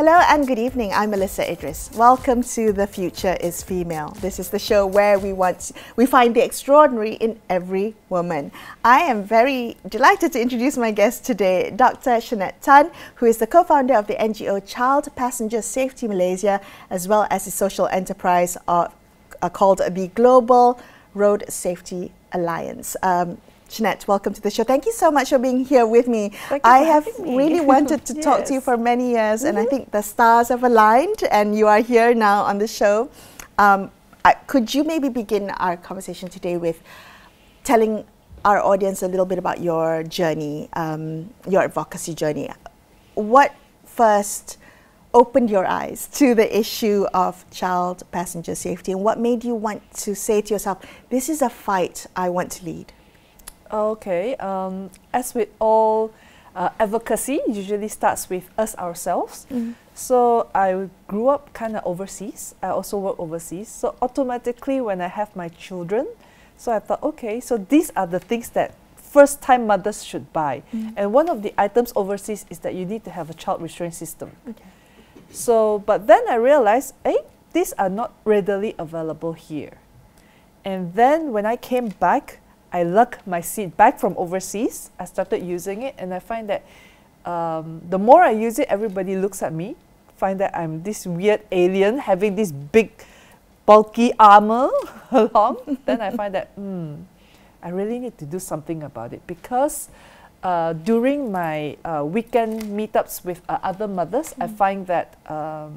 Hello and good evening. I'm Melisa Idris. Welcome to The Future is Female. This is the show where we find the extraordinary in every woman. I am very delighted to introduce my guest today, Dr Jchanet Tan, who is the co-founder of the NGO Child Passenger Safety Malaysia, as well as the social enterprise called the Global Road Safety Alliance. Jchanet, welcome to the show. Thank you so much for being here with me. I have really wanted to talk to you for many years, and I think the stars have aligned, and you are here now on the show. Could you maybe begin our conversation today with telling our audience a little bit about your journey, your advocacy journey? What first opened your eyes to the issue of child passenger safety, and what made you want to say to yourself, this is a fight I want to lead? Okay, as with all advocacy, usually starts with us ourselves. So I grew up kind of overseas. I also work overseas. So automatically when I have my children, so I thought, okay, so these are the things that first-time mothers should buy. And one of the items overseas is that you need to have a child restraint system. So, but then I realized, hey, these are not readily available here. And then when I came back, I lugged my seat back from overseas. I started using it, and I find that the more I use it, everybody looks at me, find that I'm this weird alien having this big, bulky armor along. Then I find that, I really need to do something about it, because during my weekend meetups with other mothers, I find that a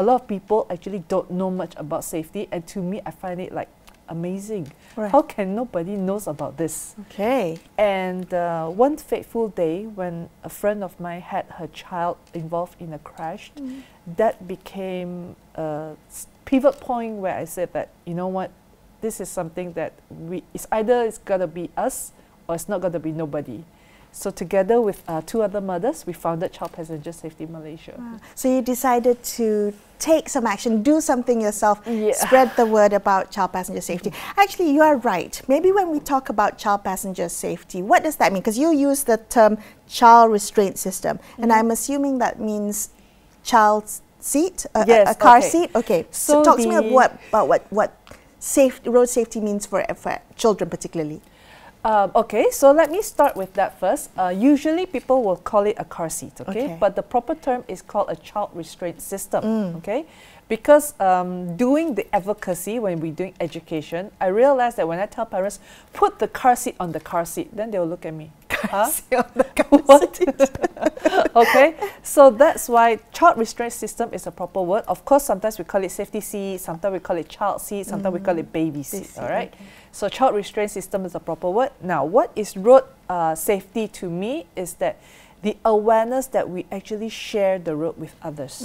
lot of people actually don't know much about safety, and to me, I find it like amazing. How can nobody knows about this? Okay. And one fateful day when a friend of mine had her child involved in a crash, that became a pivot point where I said that, you know what, this is something that it's either it's gonna be us or it's not gonna be nobody. So together with two other mothers, we founded Child Passenger Safety Malaysia. So you decided to take some action, do something yourself, spread the word about child passenger safety. Actually, you are right. Maybe when we talk about child passenger safety, what does that mean? Because you use the term child restraint system, and I'm assuming that means child seat, a car seat? Okay, so talk to me about what road safety means for children particularly. Okay, so let me start with that first. Usually people will call it a car seat, but the proper term is called a child restraint system, because doing the advocacy, when we're doing education, I realized that when I tell parents, put the car seat on the car seat, then they will look at me. Car seat on the car seat. Okay, so that's why child restraint system is a proper word. Of course, sometimes we call it safety seat, sometimes we call it child seat, sometimes we call it baby seat, all right? So child restraint system is a proper word. Now, what is road safety to me is that the awareness that we actually share the road with others.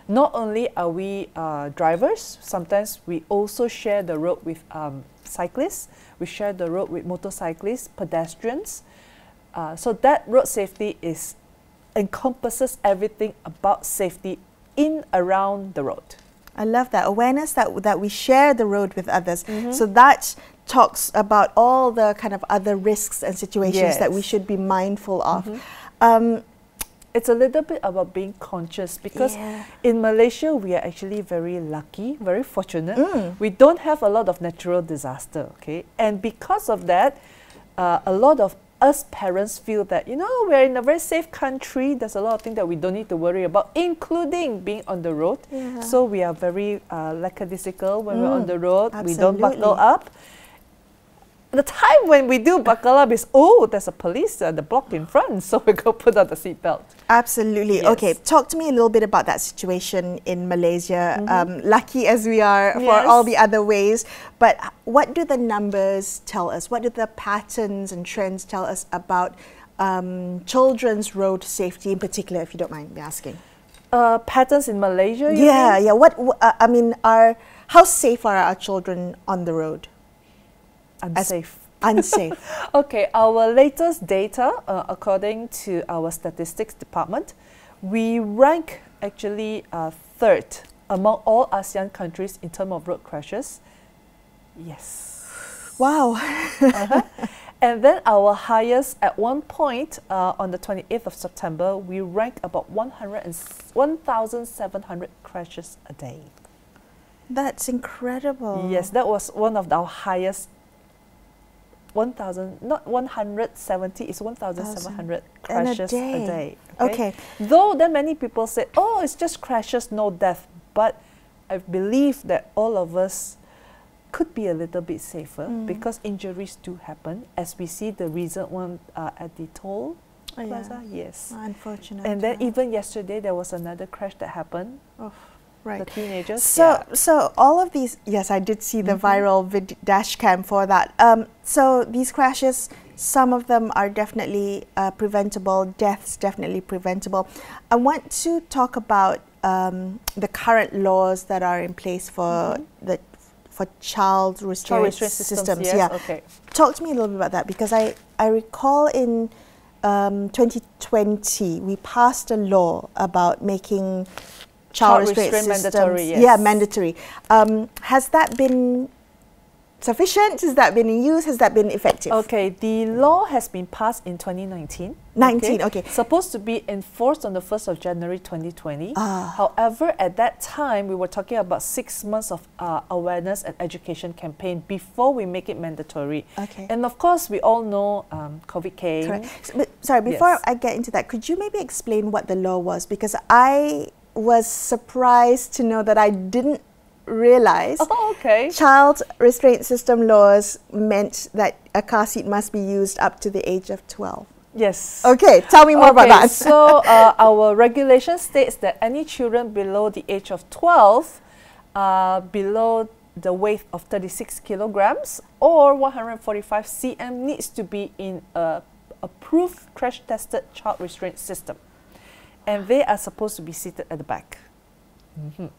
Not only are we drivers, sometimes we also share the road with cyclists, we share the road with motorcyclists, pedestrians. So that road safety encompasses everything about safety in around the road. I love that awareness that we share the road with others. So that talks about all the kind of other risks and situations that we should be mindful of. It's a little bit about being conscious, because in Malaysia we are actually very lucky, very fortunate. We don't have a lot of natural disaster, and because of that, a lot of us parents feel that, you know, we're in a very safe country. There's a lot of things that we don't need to worry about, including being on the road. So we are very lackadaisical when we're on the road. We don't buckle up. The time when we do buckle up is, oh, there's a police at the block in front, so we go put on the seatbelt. Absolutely. Okay, talk to me a little bit about that situation in Malaysia. Lucky as we are for all the other ways, but what do the numbers tell us? What do the patterns and trends tell us about children's road safety in particular, if you don't mind me asking? Patterns in Malaysia? What I mean, how safe are our children on the road? Unsafe. Unsafe. Okay, our latest data, according to our statistics department, we rank actually third among all ASEAN countries in terms of road crashes. Yes. Wow. And then our highest, at one point, on the 28th of September, we ranked about 1,700 crashes a day. That's incredible. Yes, that was one of our highest. 1,000, not 170, it's 1,700 crashes a day. Okay. Though then many people say, oh, it's just crashes, no death. But I believe that all of us could be a little bit safer because injuries do happen, as we see the recent one at the toll plaza. Yes. Unfortunate. And then even yesterday there was another crash that happened. Oh, right. The teenagers. So all of these, yes, I did see the viral dash cam for that. So these crashes, some of them are definitely preventable, deaths definitely preventable. I want to talk about the current laws that are in place for child restraint systems. Yes, yeah. Okay. Talk to me a little bit about that, because I recall in 2020 we passed a law about making child restraint systems mandatory. Yes. Yeah, mandatory. Has that been sufficient? Has that been in use? Has that been effective? Okay, the law has been passed in 2019. Okay. Supposed to be enforced on the 1st of January 2020. However, at that time, we were talking about 6 months of awareness and education campaign before we make it mandatory. Okay. And of course, we all know COVID came. Correct. But, sorry, before I get into that, could you maybe explain what the law was? Because I was surprised to know that I didn't realize child restraint system laws meant that a car seat must be used up to the age of 12. Yes. Okay, tell me more about that. So our regulation states that any children below the age of 12, below the weight of 36 kilograms or 145 cm needs to be in a approved crash-tested child restraint system. And they are supposed to be seated at the back.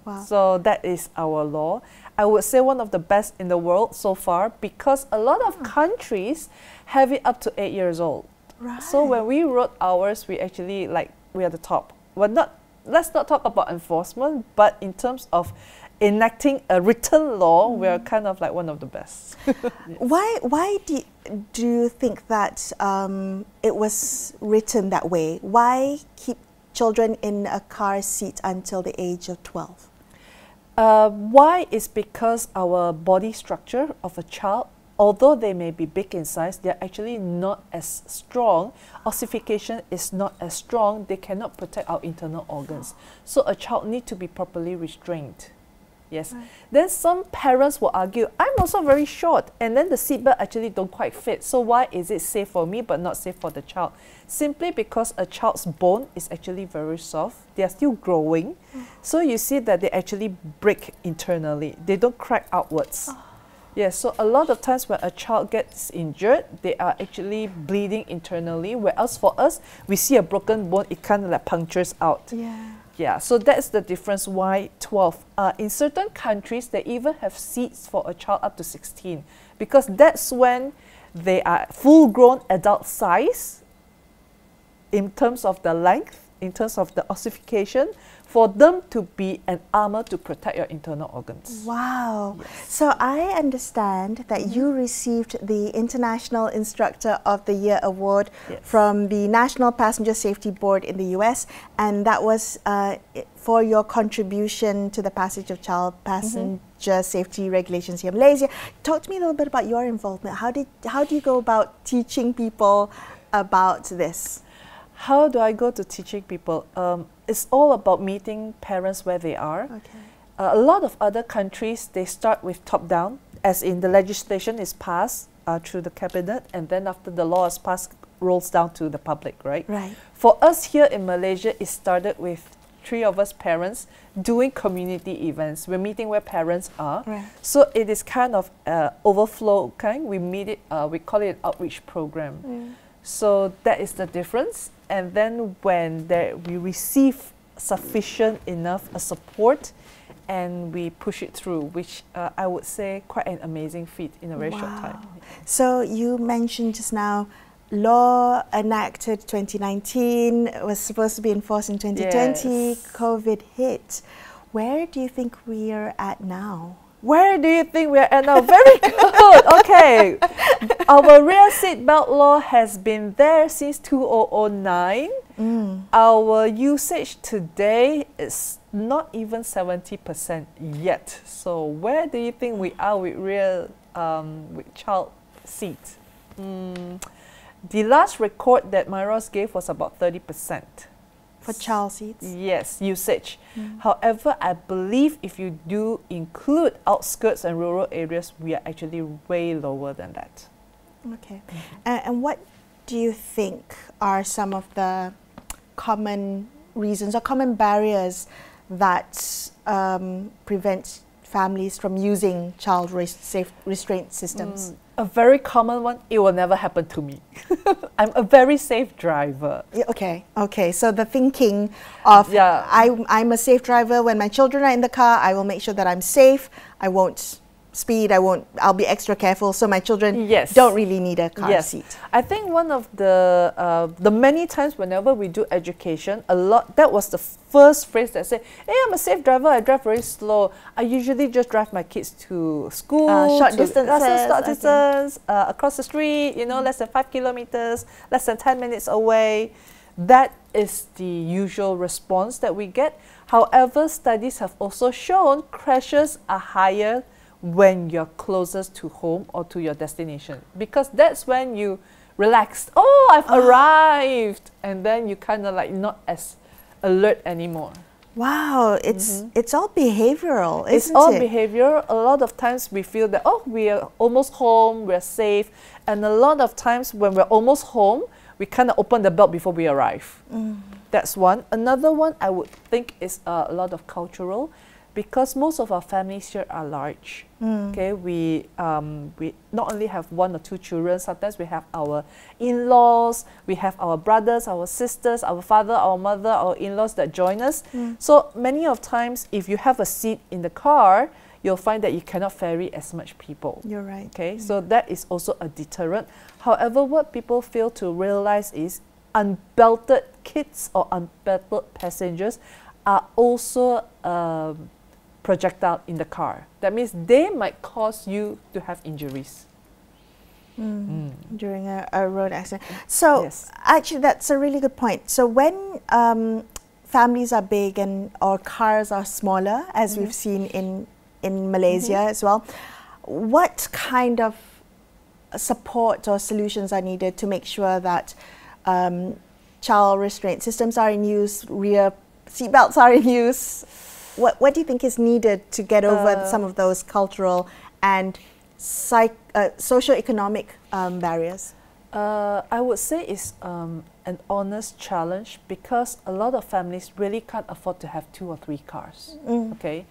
Wow. So that is our law. I would say one of the best in the world so far, because a lot of countries have it up to 8 years old. Right. So when we wrote ours, we actually we are the top. Let's not talk about enforcement, but in terms of enacting a written law, we are kind of like one of the best. Yes. Why do you think that it was written that way? Why keep children in a car seat until the age of 12? Why is because our body structure of a child, although they may be big in size, they are actually not as strong. Ossification is not as strong. They cannot protect our internal organs. So a child needs to be properly restrained. Yes. Right. Then some parents will argue, I'm also very short, and then the seatbelt actually don't quite fit. So why is it safe for me but not safe for the child? Simply because a child's bone is actually very soft. They are still growing. So you see that they actually break internally. They don't crack outwards. Yes, so a lot of times when a child gets injured, they are actually bleeding internally, whereas for us, we see a broken bone, it kind of like punctures out. Yeah, so that's the difference why 12. In certain countries, they even have seats for a child up to 16, because that's when they are full-grown adult size in terms of the length, in terms of the ossification, for them to be an armor to protect your internal organs. Wow. Yes. So I understand that you received the International Instructor of the Year Award from the National Passenger Safety Board in the US, and that was for your contribution to the passage of child passenger safety regulations here in Malaysia. Talk to me a little bit about your involvement. How do you go about teaching people about this? How do I go to teaching people? It's all about meeting parents where they are. A lot of other countries, they start with top-down, as in the legislation is passed through the cabinet, and then after the law is passed, rolls down to the public, right? For us here in Malaysia, it started with 3 of us parents doing community events. We're meeting where parents are. So it is kind of overflow kind. We meet it, we call it an outreach program. So that is the difference. And then when we receive sufficient enough support, and we push it through, which I would say quite an amazing feat in a very short time. So you mentioned just now, law enacted 2019, was supposed to be enforced in 2020, COVID hit. Where do you think we are at now? Where do you think we are at now? Very good. Okay. Our rear seat belt law has been there since 2009. Our usage today is not even 70% yet. So where do you think we are with rear with child seat? The last record that Myros gave was about 30%. For child seats? Yes, usage. However, I believe if you do include outskirts and rural areas, we are actually way lower than that. Okay. And what do you think are some of the common reasons or common barriers that prevent families from using child safe restraint systems? A very common one, it will never happen to me. I'm a very safe driver. Okay, okay. So the thinking of I'm a safe driver. When my children are in the car, I will make sure that I'm safe. I won't speed. I'll be extra careful. So my children don't really need a car seat. I think one of the many times whenever we do education, that was the first phrase that said, "Hey, I'm a safe driver. I drive very slow. I usually just drive my kids to school, short distance, across the street. You know, less than 5 kilometers, less than 10 minutes away." That is the usual response that we get. However, studies have also shown crashes are higher when you're closest to home or to your destination, because that's when you relax. Oh, I've arrived, and then you kind of like not as alert anymore. Wow, it's all behavioral, isn't it? It's all behavioral. A lot of times we feel that, oh, we are almost home, we're safe, and a lot of times when we're almost home, we kind of open the belt before we arrive. That's one. Another one I would think is a lot of cultural, because most of our families here are large. Okay, we not only have 1 or 2 children, sometimes we have our in-laws, we have our brothers, our sisters, our father, our mother, our in-laws that join us. So many of times, if you have a seat in the car, you'll find that you cannot ferry as much people. You're right. Okay, so that is also a deterrent. However, what people fail to realize is unbelted kids or unbelted passengers are also projectile in the car. That means they might cause you to have injuries during a road accident. So actually, that's a really good point. So when families are big or cars are smaller, as we've seen in Malaysia as well, what kind of support or solutions are needed to make sure that child restraint systems are in use, rear seatbelts are in use? What do you think is needed to get over some of those cultural and socio-economic barriers? I would say it's an honest challenge, because a lot of families really can't afford to have 2 or 3 cars. Okay,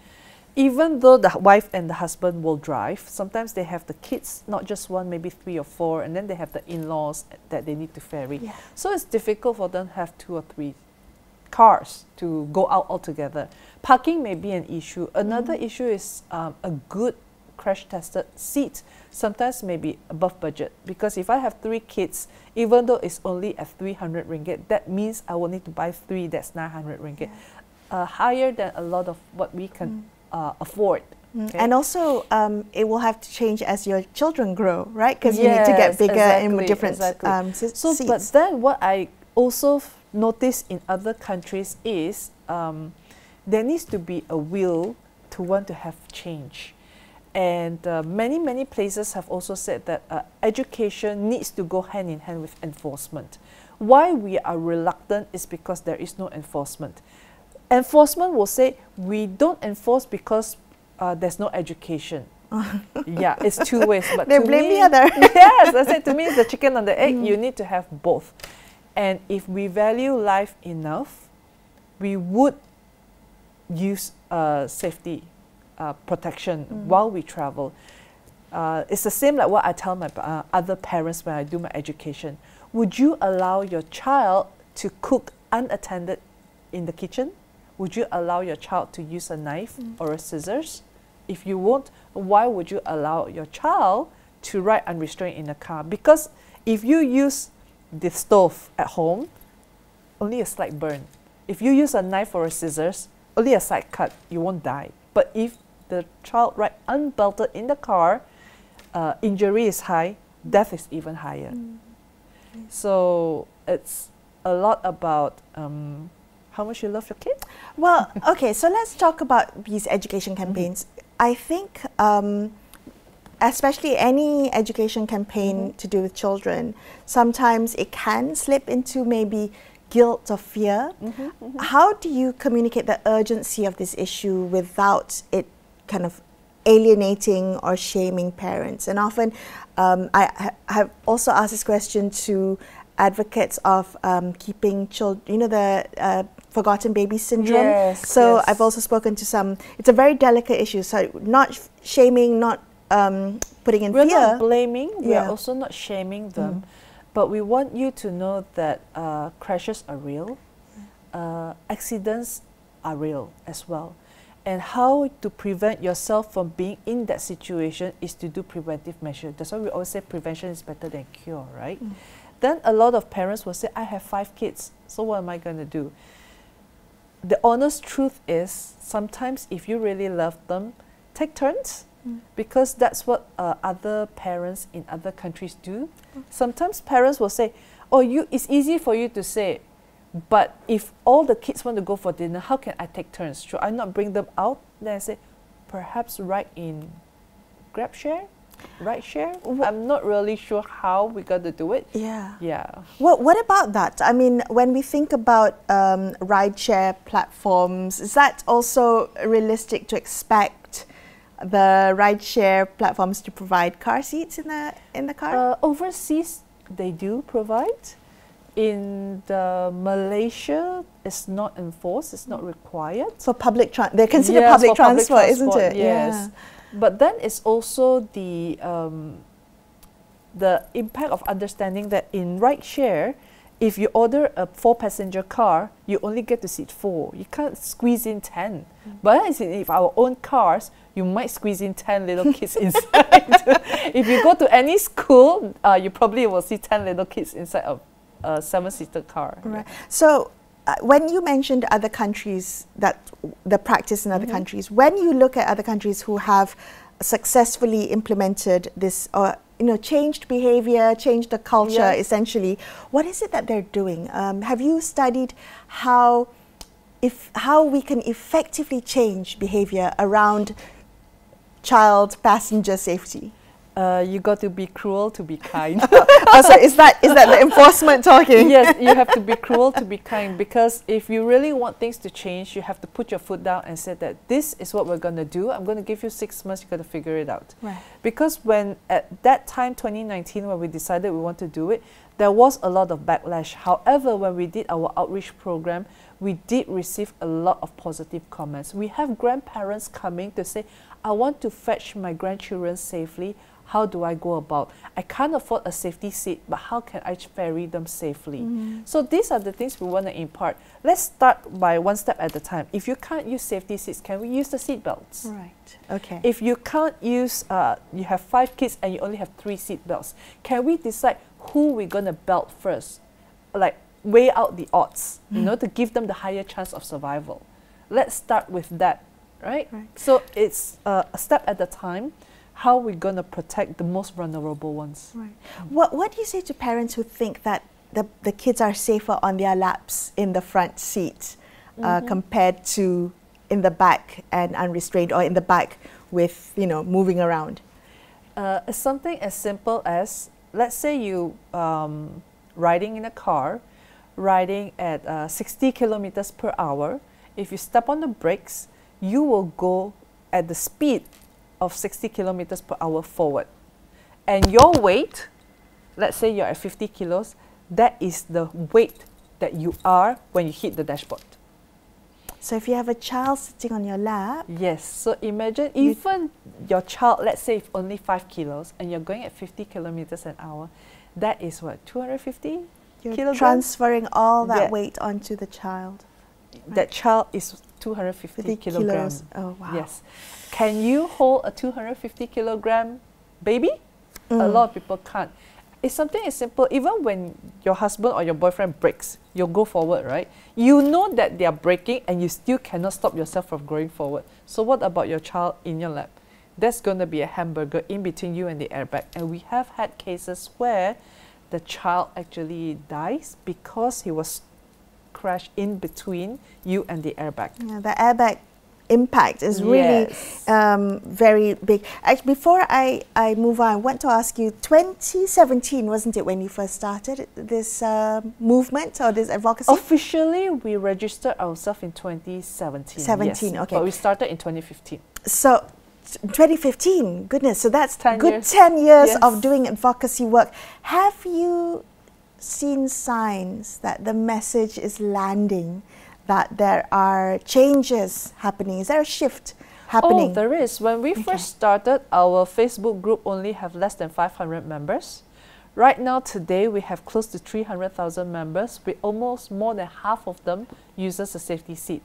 even though the wife and the husband will drive, sometimes they have the kids, not just 1, maybe 3 or 4, and then they have the in-laws that they need to ferry. So it's difficult for them to have 2 or 3 cars to go out altogether. Parking may be an issue. Another issue is a good crash-tested seat sometimes may be above budget, because if I have 3 kids, even though it's only at 300 ringgit, that means I will need to buy 3, that's 900 ringgit. Higher than a lot of what we can afford. Okay. And also, it will have to change as your children grow, right? Because you need to get bigger in different seats. But then what I also notice in other countries is there needs to be a will to want to have change. And many places have also said that education needs to go hand in hand with enforcement. Why we are reluctant is because there is no enforcement. Enforcement will say, we don't enforce because there's no education. Yeah, it's 2 ways. But they blame the other. Yes, I said, to me, it's the chicken and the egg. You need to have both. And if we value life enough, we would use safety protection while we travel. It's the same like what I tell my other parents when I do my education. Would you allow your child to cook unattended in the kitchen? Would you allow your child to use a knife or a scissors? If you won't, why would you allow your child to ride unrestrained in a car? Because if you use the stove at home, only a slight burn. If you use a knife or a scissors, only a slight cut, you won't die. But if the child ride unbelted in the car, injury is high, death is even higher. So it's a lot about how much you love your kid. Well, okay, so let's talk about these education campaigns. I think especially any education campaign to do with children, sometimes it can slip into maybe guilt or fear. How do you communicate the urgency of this issue without it kind of alienating or shaming parents? And often I have also asked this question to advocates of keeping children, you know, the forgotten baby syndrome. Yes, so yes. I've also spoken to some, it's a very delicate issue, so not shaming, not putting in We're fear. not blaming, we are Yeah. also not shaming them, but we want you to know that crashes are real, accidents are real as well. And how to prevent yourself from being in that situation is to do preventive measures. That's why we always say prevention is better than cure, right? Then a lot of parents will say, I have 5 kids, so what am I going to do? The honest truth is, sometimes if you really love them, take turns, because that's what other parents in other countries do. Sometimes parents will say, oh, it's easy for you to say, but if all the kids want to go for dinner, how can I take turns? Should I not bring them out? Then I say, perhaps ride in Grab share, ride share. I'm not really sure how we're going to do it. Yeah. Yeah. Well, what about that? I mean, when we think about rideshare platforms, is that also realistic to expect the rideshare platforms to provide car seats in the car? Overseas, they do provide. In Malaysia, it's not enforced, it's not required. For public they're considered public transport, isn't it? Yes. Yeah. But then it's also the impact of understanding that in rideshare, if you order a 4-passenger car, you only get to seat 4. You can't squeeze in 10. But if our own cars, you might squeeze in 10 little kids inside. If you go to any school, you probably will see 10 little kids inside of a 7-seater car. Right. So when you mentioned other countries, that the practice in other countries, when you look at other countries who have successfully implemented this, or changed behavior, changed the culture, essentially, what is it that they're doing? Have you studied how we can effectively change behavior around child passenger safety? You got to be cruel to be kind. So is that the enforcement talking? Yes, you have to be cruel to be kind, because if you really want things to change, you have to put your foot down and say that this is what we're going to do. I'm going to give you 6 months, you got to figure it out. Right. Because when at that time, 2019, when we decided we want to do it, there was a lot of backlash. However, when we did our outreach program, we did receive a lot of positive comments. We have grandparents coming to say, I want to fetch my grandchildren safely. How do I go about? I can't afford a safety seat, but how can I ferry them safely? So these are the things we want to impart. Let's start by one step at a time. If you can't use safety seats, can we use the seat belts? Right. Okay. If you can't use, you have 5 kids and you only have 3 seat belts, can we decide who we're going to belt first? Like weigh out the odds, to give them the higher chance of survival. Let's start with that, right? So it's a step at a time. How we're going to protect the most vulnerable ones. Right. What do you say to parents who think that the kids are safer on their laps in the front seat compared to in the back and unrestrained, or in the back with, moving around? It's something as simple as, let's say you riding in a car, riding at 60 kilometers per hour. If you step on the brakes, you will go at the speed of 60 kilometers per hour forward. And your weight, let's say you're at 50 kilos, that is the weight that you are when you hit the dashboard. So if you have a child sitting on your lap... Yes, so imagine even your child, let's say if only 5 kilos, and you're going at 50 kilometers an hour, that is what, 250 kilograms? Transferring all that weight onto the child. That child is 250 kilograms. Oh, wow. Yes. Can you hold a 250 kilogram baby? A lot of people can't. It's something as simple. Even when your husband or your boyfriend brakes, you'll go forward, right? You know that they are braking and you still cannot stop yourself from going forward. So what about your child in your lap? That's going to be a hamburger in between you and the airbag. And we have had cases where the child actually dies because he was crashed in between you and the airbag. Yeah, the airbag impact is really very big. Actually, before I move on, I want to ask you, 2017, wasn't it, when you first started this movement or this advocacy? Officially, we registered ourselves in 2017. 17, yes, okay. But we started in 2015. So, 2015, goodness, so that's 10 good years. 10 years Yes. of doing advocacy work. Have you seen signs that the message is landing, that there are changes happening? Is there a shift happening? Oh, there is. When we first started, our Facebook group only have less than 500 members. Right now, today, we have close to 300,000 members, with almost more than half of them uses a safety seat.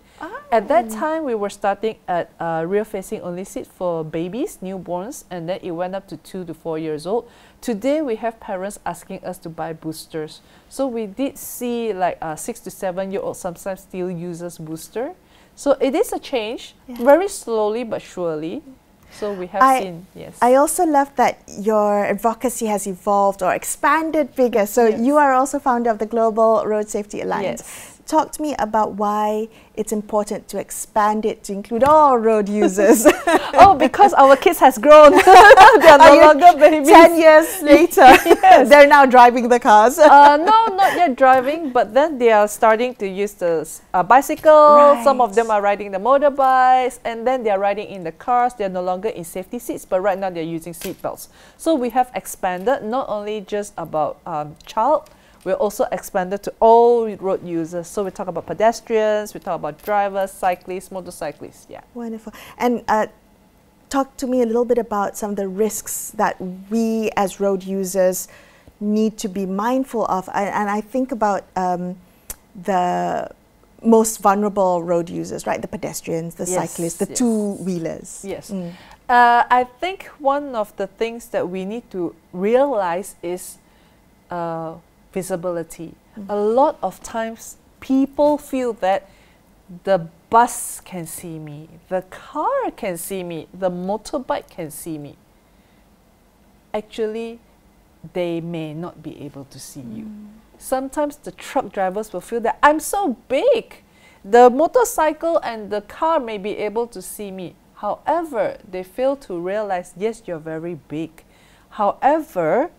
At that time, we were starting at rear-facing only seat for babies, newborns, and then it went up to 2 to 4 years old. Today, we have parents asking us to buy boosters. So we did see like 6 to 7 year olds sometimes still uses booster. So it is a change, very slowly but surely. So we have seen, yes. I also love that your advocacy has evolved or expanded bigger. So you are also founder of the Global Road Safety Alliance. Yes. Talk to me about why it's important to expand it to include all road users. Oh, because our kids has grown. They are no longer babies. 10 years later, they're now driving the cars. No, not yet driving, but then they are starting to use the bicycle. Right. Some of them are riding the motorbikes, and then they are riding in the cars. They are no longer in safety seats, but right now they're using seat belts. So we have expanded not only just about child, we're also expanded to all road users. So we talk about pedestrians, we talk about drivers, cyclists, motorcyclists. Yeah. Wonderful. And talk to me a little bit about some of the risks that we as road users need to be mindful of. And I think about the most vulnerable road users, right? The pedestrians, the cyclists, the two-wheelers. Yes. I think one of the things that we need to realize is visibility. A lot of times people feel that the bus can see me, the car can see me, the motorbike can see me. Actually, they may not be able to see you. Sometimes the truck drivers will feel that I'm so big. The motorcycle and the car may be able to see me. However, they fail to realize, yes, you're very big. However,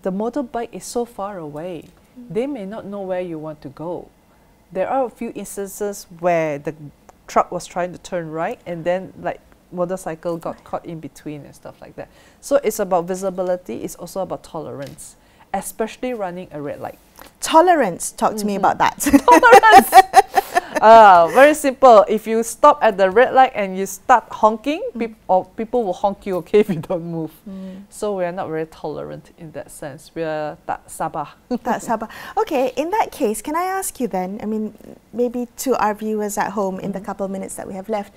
the motorbike is so far away. They may not know where you want to go. There are a few instances where the truck was trying to turn right and then like motorcycle got caught in between and stuff like that. So it's about visibility. It's also about tolerance, especially running a red light. Tolerance, talk to me about that. Tolerance! Very simple. If you stop at the red light and you start honking, people will honk you, okay, if you don't move. So we are not very tolerant in that sense. We are tak sabar. Tak sabar. Okay, in that case, can I ask you then, I mean, maybe to our viewers at home in the couple of minutes that we have left,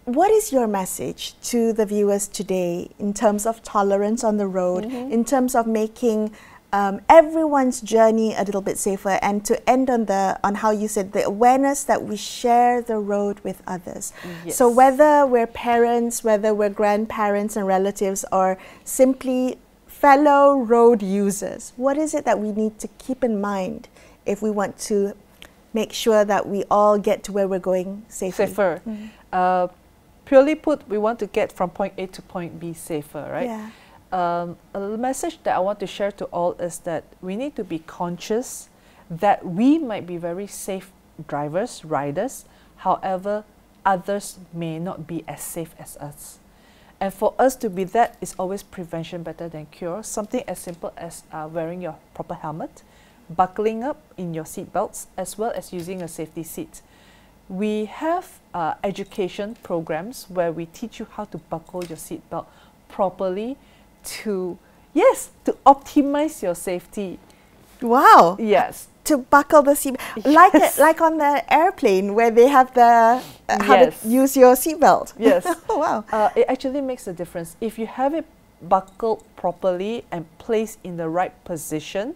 what is your message to the viewers today in terms of tolerance on the road, in terms of making everyone's journey a little bit safer, and to end on how you said the awareness that we share the road with others? So whether we're parents, whether we're grandparents and relatives, or simply fellow road users, what is it that we need to keep in mind if we want to make sure that we all get to where we're going safely? Safer. Purely put, we want to get from point A to point B safer, right? Yeah. A message that I want to share to all is that we need to be conscious that we might be very safe drivers, riders, however, others may not be as safe as us. And for us to be that, is always prevention better than cure. Something as simple as wearing your proper helmet, buckling up in your seat belts, as well as using a safety seat. We have education programs where we teach you how to buckle your seat belt properly to optimize your safety. Wow. Yes. To buckle the seat, like on the airplane where they have the how to use your seatbelt. Yes. Wow. It actually makes a difference. If you have it buckled properly and placed in the right position,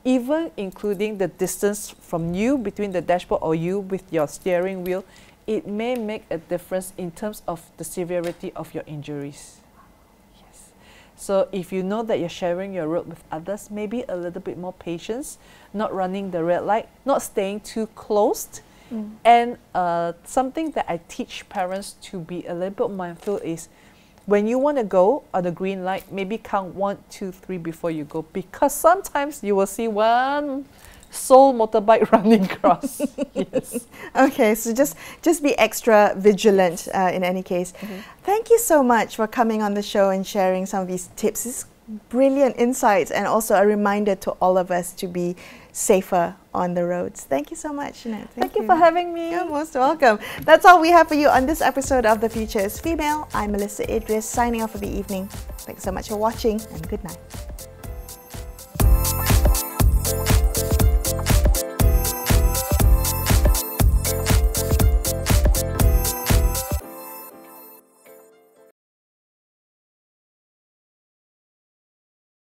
even including the distance from you between the dashboard or you with your steering wheel, it may make a difference in terms of the severity of your injuries. Yes. So if you know that you're sharing your road with others, maybe a little bit more patience, not running the red light, not staying too close. And something that I teach parents to be a little bit mindful is when you want to go on the green light, maybe count 1, 2, 3 before you go, because sometimes you will see one sole motorbike running across. Yes. Okay, so just be extra vigilant in any case. Thank you so much for coming on the show and sharing some of these tips. It's brilliant insights and also a reminder to all of us to be safer on the roads. Thank you so much, Jchanet. Thank you for having me. You're most welcome. That's all we have for you on this episode of The Future is Female. I'm Melisa Idris, signing off for the evening. Thanks so much for watching and good night.